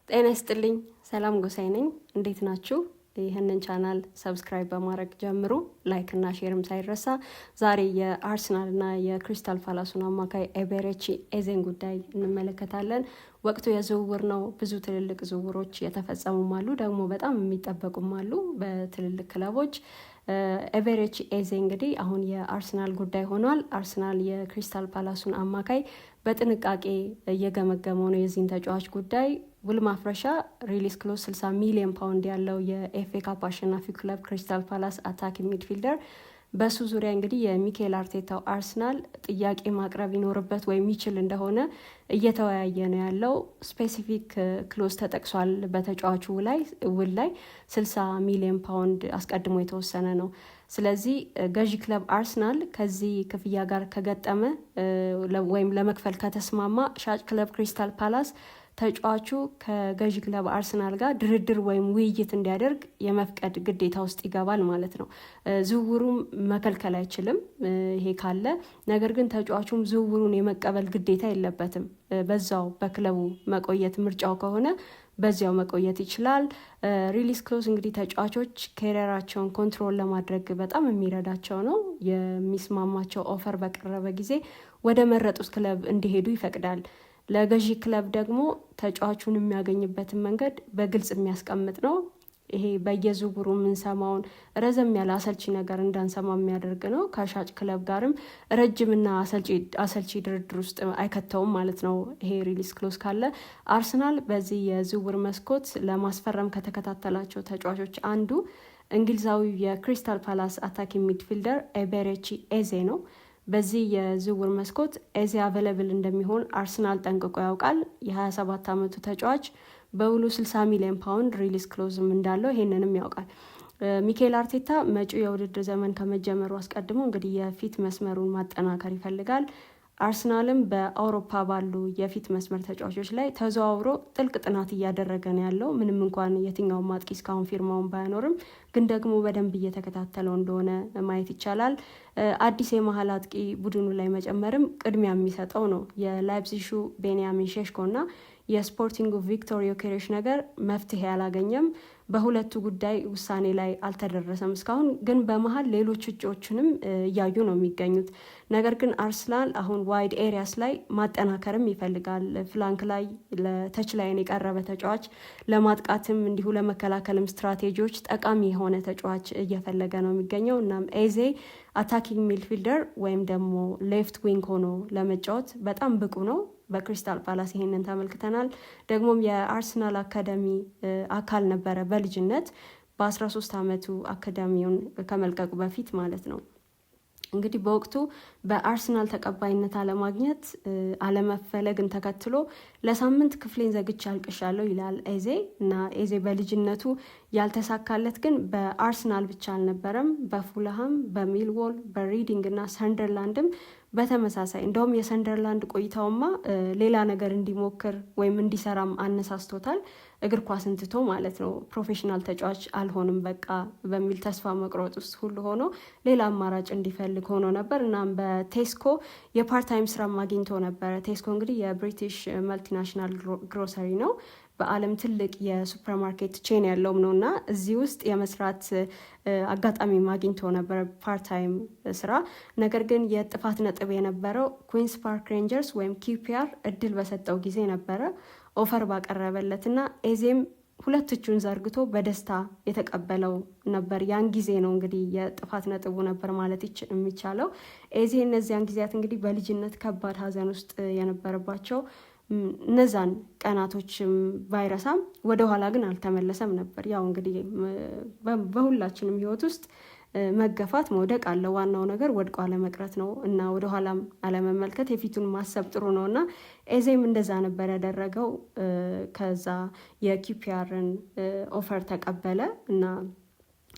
ጤና ይስጥልኝ። ሰላም ጎሳይ ነኝ። እንዴት ናችሁ? ይህንን ቻናል ሰብስክራይብ በማድረግ ጀምሩ። ላይክ እና ሼርም ሳይረሳ። ዛሬ የአርሰናል እና የክሪስታል ፓላሱን አማካይ ኤቤሬቺ ኤዜን ጉዳይ እንመለከታለን። ወቅቱ የዝውውር ነው። ብዙ ትልልቅ ዝውውሮች የተፈጸሙም አሉ፣ ደግሞ በጣም የሚጠበቁም አሉ በትልልቅ ክለቦች። ኤቤሬቺ ኤዜ እንግዲህ አሁን የአርሰናል ጉዳይ ሆኗል። አርሰናል የክሪስታል ፓላሱን አማካይ በጥንቃቄ እየገመገመው ነው የዚህን ተጫዋች ጉዳይ። ውል ማፍረሻ ሪሊስ ክሎዝ 60 ሚሊዮን ፓውንድ ያለው የኤፍኤ ካፕ አሸናፊ ክለብ ክሪስታል ፓላስ አታኪ ሚድፊልደር። በሱ ዙሪያ እንግዲህ የሚኬል አርቴታው አርሰናል ጥያቄ ማቅረብ ይኖርበት ወይም ይችል እንደሆነ እየተወያየ ነው ያለው። ስፔሲፊክ ክሎዝ ተጠቅሷል በተጫዋቹ ውል ላይ 60 ሚሊዮን ፓውንድ አስቀድሞ የተወሰነ ነው። ስለዚህ ገዢ ክለብ አርሰናል ከዚህ ክፍያ ጋር ከገጠመ ወይም ለመክፈል ከተስማማ ሻጭ ክለብ ክሪስታል ፓላስ ተጫዋቹ ከገዢ ክለብ አርሰናል ጋር ድርድር ወይም ውይይት እንዲያደርግ የመፍቀድ ግዴታ ውስጥ ይገባል ማለት ነው። ዝውውሩም መከልከል አይችልም ይሄ ካለ። ነገር ግን ተጫዋቹም ዝውውሩን የመቀበል ግዴታ የለበትም። በዛው በክለቡ መቆየት ምርጫው ከሆነ በዚያው መቆየት ይችላል። ሪሊስ ክሎዝ እንግዲህ ተጫዋቾች ኬሪየራቸውን ኮንትሮል ለማድረግ በጣም የሚረዳቸው ነው። የሚስማማቸው ኦፈር በቀረበ ጊዜ ወደ መረጡት ክለብ እንዲሄዱ ይፈቅዳል። ለገዢ ክለብ ደግሞ ተጫዋቹን የሚያገኝበትን መንገድ በግልጽ የሚያስቀምጥ ነው። ይሄ በየዝውውሩ የምንሰማውን ረዘም ያለ አሰልቺ ነገር እንዳንሰማ የሚያደርግ ነው። ከሻጭ ክለብ ጋርም ረጅምና አሰልቺ ድርድር ውስጥ አይከተውም ማለት ነው። ይሄ ሪሊስ ክሎዝ ካለ አርሰናል በዚህ የዝውውር መስኮት ለማስፈረም ከተከታተላቸው ተጫዋቾች አንዱ እንግሊዛዊው የክሪስታል ፓላስ አታኪ ሚድፊልደር ኤቤሬቺ ኤዜ ነው። በዚህ የዝውውር መስኮት ኤዜ አቬለብል እንደሚሆን አርሰናል ጠንቅቆ ያውቃል። የ27 ዓመቱ ተጫዋች በውሉ 60 ሚሊዮን ፓውንድ ሪሊስ ክሎዝም እንዳለው ይሄንንም ያውቃል። ሚኬል አርቴታ መጪው የውድድር ዘመን ከመጀመሩ አስቀድሞ እንግዲህ የፊት መስመሩን ማጠናከር ይፈልጋል። አርሰናልም በአውሮፓ ባሉ የፊት መስመር ተጫዋቾች ላይ ተዘዋውሮ ጥልቅ ጥናት እያደረገ ነው ያለው። ምንም እንኳን የትኛውን ማጥቂ እስካሁን ፊርማውን ባይኖርም ግን ደግሞ በደንብ እየተከታተለው እንደሆነ ማየት ይቻላል። አዲስ የመሀል አጥቂ ቡድኑ ላይ መጨመርም ቅድሚያ የሚሰጠው ነው። የላይፕዚሹ ቤንያሚን ሼሽኮ እና የስፖርቲንጉ ቪክቶር ዮኬሬሽ ነገር መፍትሄ አላገኘም። በሁለቱ ጉዳይ ውሳኔ ላይ አልተደረሰም እስካሁን። ግን በመሀል ሌሎች እጩዎችንም እያዩ ነው የሚገኙት። ነገር ግን አርሰናል አሁን ዋይድ ኤሪያስ ላይ ማጠናከርም ይፈልጋል። ፍላንክ ላይ ለተች ላይን የቀረበ ተጫዋች፣ ለማጥቃትም እንዲሁ ለመከላከልም ስትራቴጂዎች ጠቃሚ የሆነ ተጫዋች እየፈለገ ነው የሚገኘው። እናም ኤዜ አታኪንግ ሚድፊልደር ወይም ደግሞ ሌፍት ዊንግ ሆኖ ለመጫወት በጣም ብቁ ነው። በክሪስታል ፓላስ ይሄንን ተመልክተናል። ደግሞም የአርሰናል አካዳሚ አካል ነበረ በልጅነት በ13 ዓመቱ አካዳሚውን ከመልቀቁ በፊት ማለት ነው። እንግዲህ በወቅቱ በአርሰናል ተቀባይነት አለማግኘት አለመፈለግን ተከትሎ ለሳምንት ክፍሌን ዘግቼ አልቅሻለሁ ይላል ኤዜ። እና ኤዜ በልጅነቱ ያልተሳካለት ግን በአርሰናል ብቻ አልነበረም። በፉልሃም፣ በሚልዎል፣ በሪዲንግ እና ሰንደርላንድም በተመሳሳይ። እንደውም የሰንደርላንድ ቆይታውማ ሌላ ነገር እንዲሞክር ወይም እንዲሰራም አነሳስቶታል። እግር ኳስን ትቶ ማለት ነው። ፕሮፌሽናል ተጫዋች አልሆንም በቃ በሚል ተስፋ መቁረጥ ውስጥ ሁሉ ሆኖ ሌላ አማራጭ እንዲፈልግ ሆኖ ነበር። እናም በቴስኮ የፓርታይም ስራም አግኝቶ ነበረ። ቴስኮ እንግዲህ የብሪቲሽ መልቲናሽናል ግሮሰሪ ነው። በዓለም ትልቅ የሱፐርማርኬት ቼን ያለውም ነው እና እዚህ ውስጥ የመስራት አጋጣሚ አግኝቶ ነበረ ፓርታይም ስራ። ነገር ግን የጥፋት ነጥብ የነበረው ኩዊንስ ፓርክ ሬንጀርስ ወይም ኪፒአር እድል በሰጠው ጊዜ ነበረ ኦፈር ባቀረበለት እና ኤዜም ሁለት እጁን ዘርግቶ በደስታ የተቀበለው ነበር። ያን ጊዜ ነው እንግዲህ የጥፋት ነጥቡ ነበር ማለት የሚቻለው። ኤዜ እነዚያን ጊዜያት እንግዲህ በልጅነት ከባድ ሐዘን ውስጥ የነበረባቸው እነዛን ቀናቶችም ባይረሳም ወደኋላ ግን አልተመለሰም ነበር። ያው እንግዲህ በሁላችንም ህይወት ውስጥ መገፋት መውደቅ አለ። ዋናው ነገር ወድቆ አለመቅረት ነው እና ወደኋላም አለመመልከት፣ የፊቱን ማሰብ ጥሩ ነው እና ኤዜም እንደዛ ነበር ያደረገው። ከዛ የኪፒአርን ኦፈር ተቀበለ እና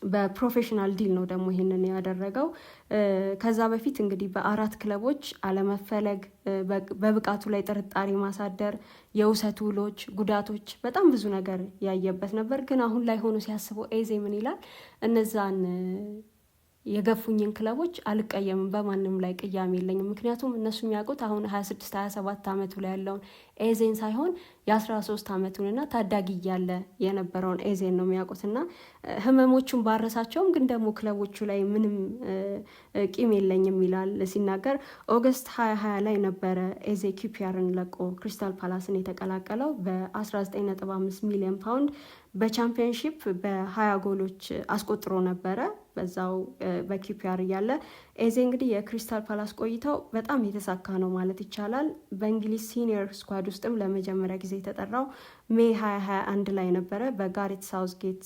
በፕሮፌሽናል ዲል ነው ደግሞ ይሄንን ያደረገው። ከዛ በፊት እንግዲህ በ4 ክለቦች አለመፈለግ፣ በብቃቱ ላይ ጥርጣሬ ማሳደር፣ የውሰት ውሎች፣ ጉዳቶች፣ በጣም ብዙ ነገር ያየበት ነበር። ግን አሁን ላይ ሆኖ ሲያስበው ኤዜ ምን ይላል? እነዛን የገፉኝን ክለቦች አልቀየምም፣ በማንም ላይ ቅያሜ የለኝም። ምክንያቱም እነሱ የሚያውቁት አሁን 26 27 ዓመቱ ላይ ያለውን ኤዜን ሳይሆን የ13 ዓመቱንና ታዳጊ እያለ የነበረውን ኤዜን ነው የሚያውቁትና ህመሞቹን ባረሳቸውም ግን ደግሞ ክለቦቹ ላይ ምንም ቂም የለኝም ይላል ሲናገር። ኦገስት 2020 ላይ ነበረ ኤዜ ኪፒያርን ለቆ ክሪስታል ፓላስን የተቀላቀለው በ19.5 ሚሊዮን ፓውንድ በቻምፒየንሺፕ በ20 ጎሎች አስቆጥሮ ነበረ በዛው በኪፒአር እያለ። ኤዜ እንግዲህ የክሪስታል ፓላስ ቆይታው በጣም የተሳካ ነው ማለት ይቻላል። በእንግሊዝ ሲኒየር ስኳድ ውስጥም ለመጀመሪያ ጊዜ የተጠራው ሜይ 2021 ላይ ነበረ። በጋሬት ሳውዝጌት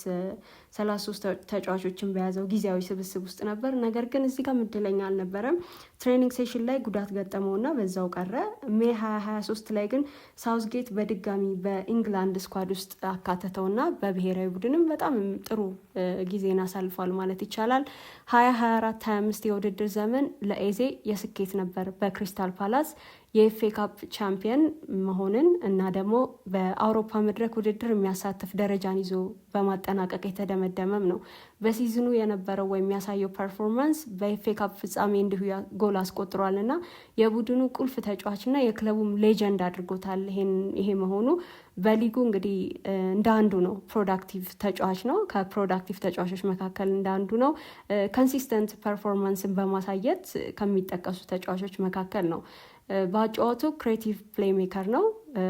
33 ተጫዋቾችን በያዘው ጊዜያዊ ስብስብ ውስጥ ነበር። ነገር ግን እዚህ ጋር እድለኛ አልነበረም። ትሬኒንግ ሴሽን ላይ ጉዳት ገጠመውና በዛው ቀረ። ሜይ 2023 ላይ ግን ሳውዝጌት በድጋሚ በኢንግላንድ ስኳድ ውስጥ አካተተውና በብሔራዊ ቡድንም በጣም ጥሩ ጊዜን አሳልፏል ማለት ይቻላል። 2024-25 የውድድር ዘመን ለኤዜ የስኬት ነበር። በክሪስታል ፓላስ የኤፍኤ ካፕ ቻምፒየን መሆንን እና ደግሞ በአውሮፓ መድረክ ውድድር የሚያሳትፍ ደረጃን ይዞ በማጠናቀቅ የተደመደመም ነው። በሲዝኑ የነበረው ወይም የሚያሳየው ፐርፎርማንስ በኤፍኤ ካፕ ፍጻሜ እንዲሁ ጎል አስቆጥሯል እና የቡድኑ ቁልፍ ተጫዋችና የክለቡም ሌጀንድ አድርጎታል። ይሄ መሆኑ በሊጉ እንግዲህ እንደ አንዱ ነው። ፕሮዳክቲቭ ተጫዋች ነው። ከፕሮዳክቲቭ ተጫዋቾች መካከል እንደ አንዱ ነው። ኮንሲስተንት ፐርፎርማንስን በማሳየት ከሚጠቀሱ ተጫዋቾች መካከል ነው። በአጨዋወቱ ክሬቲቭ ፕሌይ ሜከር ነው።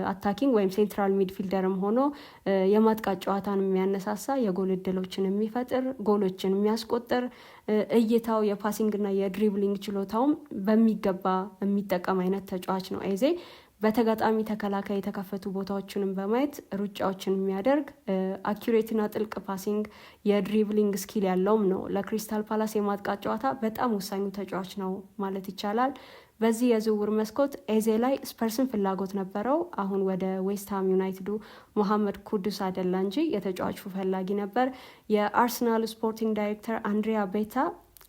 አታኪንግ ወይም ሴንትራል ሚድፊልደርም ሆኖ የማጥቃት ጨዋታን የሚያነሳሳ፣ የጎል እድሎችን የሚፈጥር፣ ጎሎችን የሚያስቆጥር፣ እይታው የፓሲንግና የድሪብሊንግ ችሎታውም በሚገባ የሚጠቀም አይነት ተጫዋች ነው ኤዜ። በተጋጣሚ ተከላካይ የተከፈቱ ቦታዎችንም በማየት ሩጫዎችን የሚያደርግ አኪሬትና ጥልቅ ፓሲንግ የድሪብሊንግ ስኪል ያለውም ነው። ለክሪስታል ፓላስ የማጥቃት ጨዋታ በጣም ወሳኙ ተጫዋች ነው ማለት ይቻላል። በዚህ የዝውውር መስኮት ኤዜ ላይ ስፐርስን ፍላጎት ነበረው። አሁን ወደ ዌስትሃም ዩናይትዱ ሞሐመድ ኩዱስ አይደለ እንጂ የተጫዋቹ ፈላጊ ነበር። የአርሰናል ስፖርቲንግ ዳይሬክተር አንድሪያ ቤታ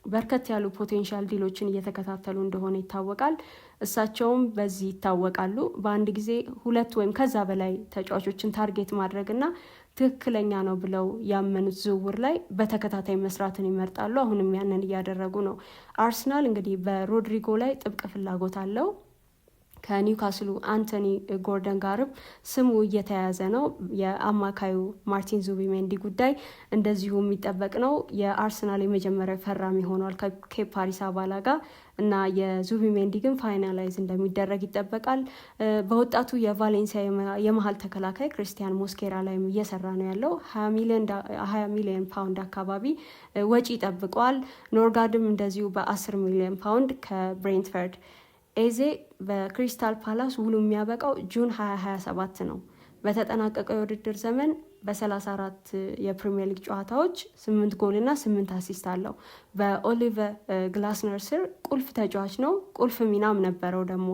በርከት ያሉ ፖቴንሻል ዲሎችን እየተከታተሉ እንደሆነ ይታወቃል። እሳቸውም በዚህ ይታወቃሉ። በአንድ ጊዜ 2 ወይም ከዛ በላይ ተጫዋቾችን ታርጌት ማድረግና ትክክለኛ ነው ብለው ያመኑት ዝውውር ላይ በተከታታይ መስራትን ይመርጣሉ። አሁንም ያንን እያደረጉ ነው። አርሰናል እንግዲህ በሮድሪጎ ላይ ጥብቅ ፍላጎት አለው። ከኒውካስሉ አንቶኒ ጎርደን ጋርም ስሙ እየተያያዘ ነው። የአማካዩ ማርቲን ዙቢሜንዲ ጉዳይ እንደዚሁ የሚጠበቅ ነው። የአርሰናል የመጀመሪያ ፈራሚ ሆኗል ከኬፓ አሪዛባላጋ እና የዙቢሜንዲ ግን ፋይናላይዝ እንደሚደረግ ይጠበቃል። በወጣቱ የቫሌንሲያ የመሀል ተከላካይ ክሪስቲያን ሞስኬራ ላይም እየሰራ ነው ያለው። 20 ሚሊዮን ፓውንድ አካባቢ ወጪ ይጠብቀዋል። ኖርጋርድም እንደዚሁ በ10 ሚሊዮን ፓውንድ ከብሬንትፈርድ። ኤዜ በክሪስታል ፓላስ ውሉ የሚያበቃው ጁን 2027 ነው። በተጠናቀቀው የውድድር ዘመን በ34 የፕሪሚየር ሊግ ጨዋታዎች 8 ጎልና 8 አሲስት አለው። በኦሊቨር ግላስነር ስር ቁልፍ ተጫዋች ነው። ቁልፍ ሚናም ነበረው። ደግሞ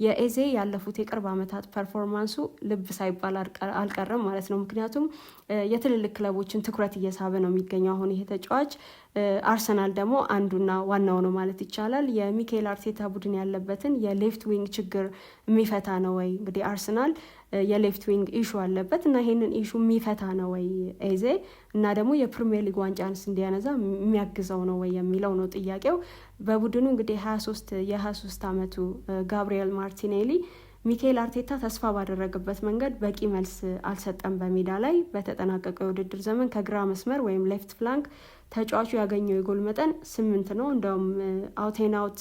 የኤዜ ያለፉት የቅርብ ዓመታት ፐርፎርማንሱ ልብ ሳይባል አልቀረም ማለት ነው። ምክንያቱም የትልልቅ ክለቦችን ትኩረት እየሳበ ነው የሚገኘው አሁን ይሄ ተጫዋች። አርሰናል ደግሞ አንዱና ዋናው ነው ማለት ይቻላል። የሚካኤል አርቴታ ቡድን ያለበትን የሌፍት ዊንግ ችግር የሚፈታ ነው ወይ? እንግዲህ አርሰናል የሌፍት ዊንግ ኢሹ አለበት እና ይሄንን ኢሹ የሚፈታ ነው ወይ ኤዜ? እና ደግሞ የፕሪሚየር ሊግ ዋንጫንስ እንዲያነዛ የሚያግዘው ነው ወይ የሚለው ነው ጥያቄው። በቡድኑ እንግዲህ 23 ዓመቱ ጋብሪኤል ማርቲኔሊ ሚካኤል አርቴታ ተስፋ ባደረገበት መንገድ በቂ መልስ አልሰጠም። በሜዳ ላይ በተጠናቀቀው የውድድር ዘመን ከግራ መስመር ወይም ሌፍት ፍላንክ ተጫዋቹ ያገኘው የጎል መጠን 8 ነው። እንደውም አውቴናውት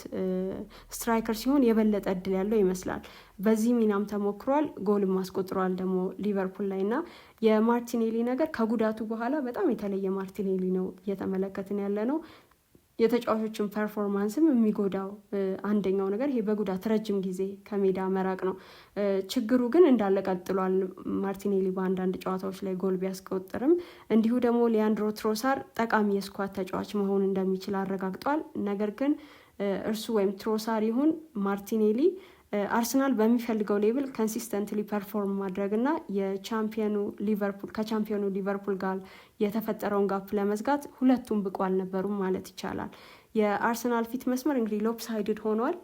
ስትራይከር ሲሆን የበለጠ እድል ያለው ይመስላል። በዚህ ሚናም ተሞክሯል፣ ጎልም አስቆጥሯል ደግሞ ሊቨርፑል ላይ እና የማርቲኔሊ ነገር ከጉዳቱ በኋላ በጣም የተለየ ማርቲኔሊ ነው እየተመለከትን ያለ ነው። የተጫዋቾችን ፐርፎርማንስም የሚጎዳው አንደኛው ነገር ይሄ በጉዳት ረጅም ጊዜ ከሜዳ መራቅ ነው። ችግሩ ግን እንዳለ ቀጥሏል። ማርቲኔሊ በአንዳንድ ጨዋታዎች ላይ ጎል ቢያስቆጥርም እንዲሁ ደግሞ ሊያንድሮ ትሮሳር ጠቃሚ የስኳድ ተጫዋች መሆን እንደሚችል አረጋግጧል። ነገር ግን እርሱ ወይም ትሮሳር ይሁን ማርቲኔሊ አርሰናል በሚፈልገው ሌብል ኮንሲስተንትሊ ፐርፎርም ማድረግና ከቻምፒዮኑ ሊቨርፑል ጋር የተፈጠረውን ጋፕ ለመዝጋት ሁለቱም ብቁ አልነበሩም ማለት ይቻላል። የአርሰናል ፊት መስመር እንግዲህ ሎፕሳይድድ ሆኗል።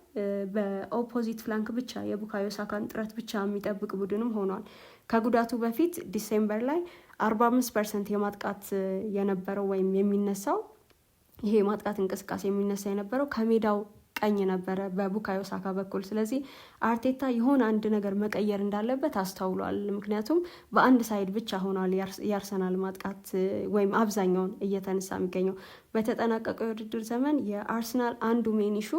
በኦፖዚት ፍላንክ ብቻ የቡካዮ ሳካን ጥረት ብቻ የሚጠብቅ ቡድንም ሆኗል። ከጉዳቱ በፊት ዲሴምበር ላይ 45% የማጥቃት የነበረው ወይም የሚነሳው ይሄ ማጥቃት እንቅስቃሴ የሚነሳ የነበረው ከሜዳው ቀኝ ነበረ በቡካዮ ሳካ በኩል። ስለዚህ አርቴታ የሆነ አንድ ነገር መቀየር እንዳለበት አስተውሏል። ምክንያቱም በአንድ ሳይድ ብቻ ሆኗል የአርሰናል ማጥቃት ወይም አብዛኛውን እየተነሳ የሚገኘው። በተጠናቀቀው የውድድር ዘመን የአርሰናል አንዱ ሜን ኢሹ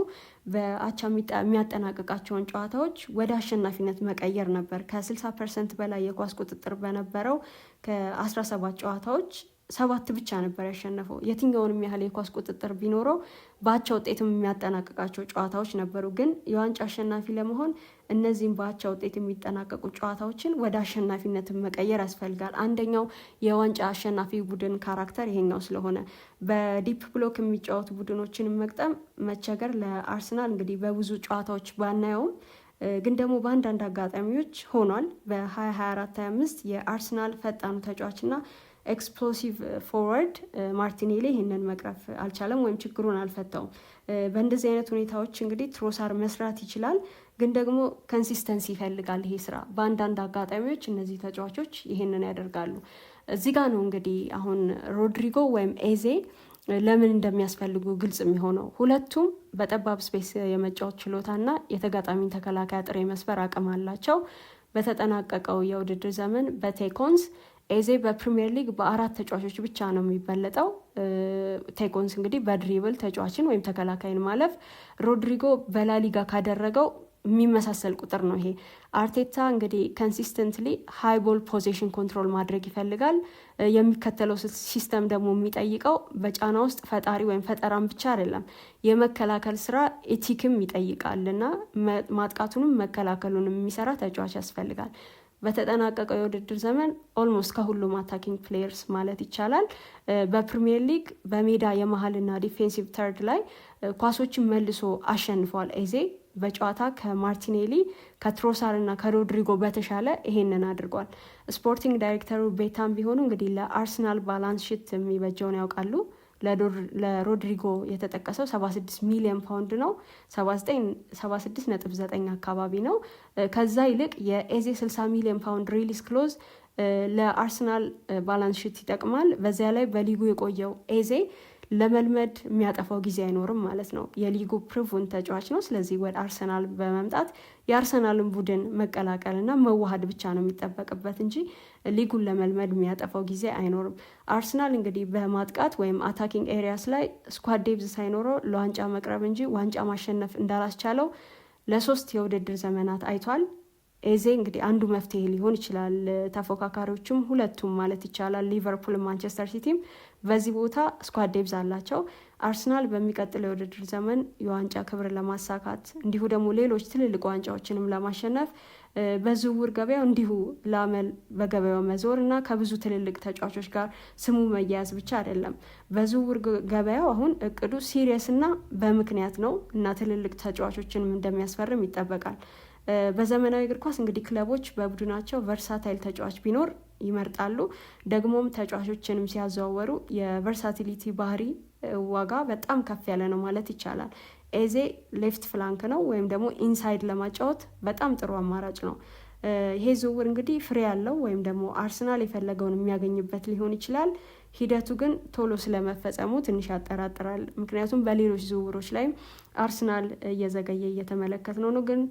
በአቻ የሚያጠናቅቃቸውን ጨዋታዎች ወደ አሸናፊነት መቀየር ነበር። ከ60% በላይ የኳስ ቁጥጥር በነበረው ከ17 ጨዋታዎች 7 ብቻ ነበር ያሸነፈው። የትኛውንም ያህል የኳስ ቁጥጥር ቢኖረው በአቻ ውጤትም የሚያጠናቅቃቸው ጨዋታዎች ነበሩ። ግን የዋንጫ አሸናፊ ለመሆን እነዚህም በአቻ ውጤት የሚጠናቀቁ ጨዋታዎችን ወደ አሸናፊነት መቀየር ያስፈልጋል። አንደኛው የዋንጫ አሸናፊ ቡድን ካራክተር ይሄኛው ስለሆነ በዲፕ ብሎክ የሚጫወቱ ቡድኖችን መግጠም መቸገር ለአርሰናል እንግዲህ በብዙ ጨዋታዎች ባናየውም ግን ደግሞ በአንዳንድ አጋጣሚዎች ሆኗል። በ2024/25 የአርሰናል ፈጣኑ ተጫዋችና ኤክስፕሎሲቭ ፎርዋርድ ማርቲኔሊ ይህንን መቅረፍ አልቻለም ወይም ችግሩን አልፈታውም። በእንደዚህ አይነት ሁኔታዎች እንግዲህ ትሮሳር መስራት ይችላል፣ ግን ደግሞ ኮንሲስተንሲ ይፈልጋል ይሄ ስራ። በአንዳንድ አጋጣሚዎች እነዚህ ተጫዋቾች ይህንን ያደርጋሉ። እዚህ ጋር ነው እንግዲህ አሁን ሮድሪጎ ወይም ኤዜ ለምን እንደሚያስፈልጉ ግልጽ የሚሆነው። ሁለቱም በጠባብ ስፔስ የመጫወት ችሎታና የተጋጣሚን ተከላካይ አጥር የመስበር አቅም አላቸው። በተጠናቀቀው የውድድር ዘመን በቴኮንስ ኤዜ በፕሪሚየር ሊግ በ4 ተጫዋቾች ብቻ ነው የሚበለጠው። ቴኮንስ እንግዲህ በድሪብል ተጫዋችን ወይም ተከላካይን ማለፍ ሮድሪጎ በላሊጋ ካደረገው የሚመሳሰል ቁጥር ነው ይሄ። አርቴታ እንግዲህ ኮንሲስተንትሊ ሃይ ቦል ፖዚሽን ኮንትሮል ማድረግ ይፈልጋል። የሚከተለው ሲስተም ደግሞ የሚጠይቀው በጫና ውስጥ ፈጣሪ ወይም ፈጠራም ብቻ አይደለም፣ የመከላከል ስራ ኤቲክም ይጠይቃል እና ማጥቃቱንም መከላከሉንም የሚሰራ ተጫዋች ያስፈልጋል። በተጠናቀቀው የውድድር ዘመን ኦልሞስት ከሁሉም አታኪንግ ፕሌየርስ ማለት ይቻላል በፕሪሚየር ሊግ በሜዳ የመሀልና ዲፌንሲቭ ተርድ ላይ ኳሶችን መልሶ አሸንፏል። ኤዜ በጨዋታ ከማርቲኔሊ ከትሮሳር እና ከሮድሪጎ በተሻለ ይሄንን አድርጓል። ስፖርቲንግ ዳይሬክተሩ ቤታም ቢሆኑ እንግዲህ ለአርሰናል ባላንስ ሽት የሚበጀውን ያውቃሉ። ለሮድሪጎ የተጠቀሰው 76 ሚሊዮን ፓውንድ ነው፣ 76.9 አካባቢ ነው። ከዛ ይልቅ የኤዜ 60 ሚሊዮን ፓውንድ ሪሊስ ክሎዝ ለአርሰናል ባላንስ ሽት ይጠቅማል። በዚያ ላይ በሊጉ የቆየው ኤዜ ለመልመድ የሚያጠፋው ጊዜ አይኖርም ማለት ነው። የሊጉ ፕሩቭን ተጫዋች ነው። ስለዚህ ወደ አርሰናል በመምጣት የአርሰናልን ቡድን መቀላቀልና መዋሃድ ብቻ ነው የሚጠበቅበት እንጂ ሊጉን ለመልመድ የሚያጠፋው ጊዜ አይኖርም። አርሰናል እንግዲህ በማጥቃት ወይም አታኪንግ ኤሪያስ ላይ ስኳድ ዴብዝ ሳይኖረው ለዋንጫ መቅረብ እንጂ ዋንጫ ማሸነፍ እንዳላስቻለው ለ3 የውድድር ዘመናት አይቷል። ኤዜ እንግዲህ አንዱ መፍትሄ ሊሆን ይችላል። ተፎካካሪዎችም ሁለቱም ማለት ይቻላል ሊቨርፑል፣ ማንቸስተር ሲቲም በዚህ ቦታ ስኳድ ዴብዝ አላቸው። አርሰናል በሚቀጥለው የውድድር ዘመን የዋንጫ ክብር ለማሳካት እንዲሁ ደግሞ ሌሎች ትልልቅ ዋንጫዎችንም ለማሸነፍ በዝውውር ገበያው እንዲሁ ለአመል በገበያው መዞር እና ከብዙ ትልልቅ ተጫዋቾች ጋር ስሙ መያያዝ ብቻ አይደለም። በዝውውር ገበያው አሁን እቅዱ ሲሪየስ እና በምክንያት ነው እና ትልልቅ ተጫዋቾችንም እንደሚያስፈርም ይጠበቃል። በዘመናዊ እግር ኳስ እንግዲህ ክለቦች በቡድናቸው ቨርሳታይል ተጫዋች ቢኖር ይመርጣሉ። ደግሞም ተጫዋቾችንም ሲያዘዋወሩ የቨርሳቲሊቲ ባህሪ ዋጋ በጣም ከፍ ያለ ነው ማለት ይቻላል። ኤዜ ሌፍት ፍላንክ ነው ወይም ደግሞ ኢንሳይድ ለማጫወት በጣም ጥሩ አማራጭ ነው። ይሄ ዝውውር እንግዲህ ፍሬ ያለው ወይም ደግሞ አርሰናል የፈለገውን የሚያገኝበት ሊሆን ይችላል። ሂደቱ ግን ቶሎ ስለመፈጸሙ ትንሽ ያጠራጥራል። ምክንያቱም በሌሎች ዝውውሮች ላይም አርሰናል እየዘገየ እየተመለከት ነው ግን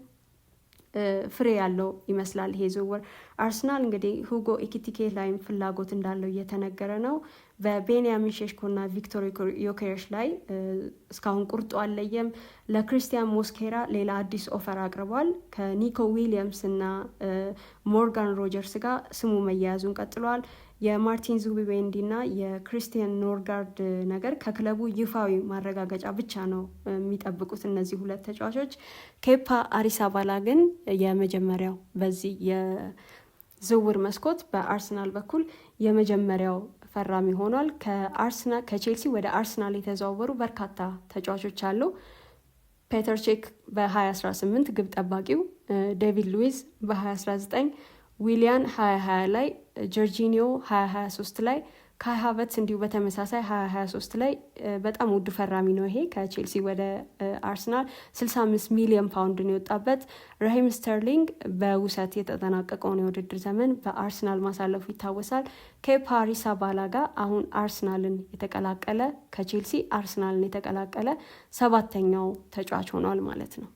ፍሬ ያለው ይመስላል ይሄ ዝውውር። አርሰናል እንግዲህ ሁጎ ኤኪቲኬ ላይም ፍላጎት እንዳለው እየተነገረ ነው። በቤንያሚን ሼሽኮና ቪክቶር ዮኬሬሽ ላይ እስካሁን ቁርጦ አለየም። ለክሪስቲያን ሞስኬራ ሌላ አዲስ ኦፈር አቅርቧል። ከኒኮ ዊሊያምስ እና ሞርጋን ሮጀርስ ጋር ስሙ መያያዙን ቀጥሏል። የማርቲን ዙቢሜንዲ እና የክሪስቲያን ኖርጋርድ ነገር ከክለቡ ይፋዊ ማረጋገጫ ብቻ ነው የሚጠብቁት እነዚህ ሁለት ተጫዋቾች። ኬፓ አሪሳባላ ግን የመጀመሪያው በዚህ የዝውውር መስኮት በአርሰናል በኩል የመጀመሪያው ፈራሚ ሆኗል። ከቼልሲ ወደ አርሰናል የተዘዋወሩ በርካታ ተጫዋቾች አሉ። ፔተር ቼክ በ2018 ግብ ጠባቂው፣ ዴቪድ ሉዊዝ በ2019፣ ዊሊያን 2020 ላይ፣ ጆርጂኒዮ 2023 ላይ፣ ካይ ሃቨርትዝ እንዲሁ በተመሳሳይ 2023 ላይ በጣም ውድ ፈራሚ ነው። ይሄ ከቼልሲ ወደ አርሰናል 65 ሚሊዮን ፓውንድ ነው የወጣበት። ራሂም ስተርሊንግ በውሰት የተጠናቀቀውን የውድድር ዘመን በአርሰናል ማሳለፉ ይታወሳል። ኬፓ አሪዛባላጋ አሁን አርሰናልን የተቀላቀለ ከቼልሲ አርሰናልን የተቀላቀለ 7ኛው ተጫዋች ሆኗል ማለት ነው።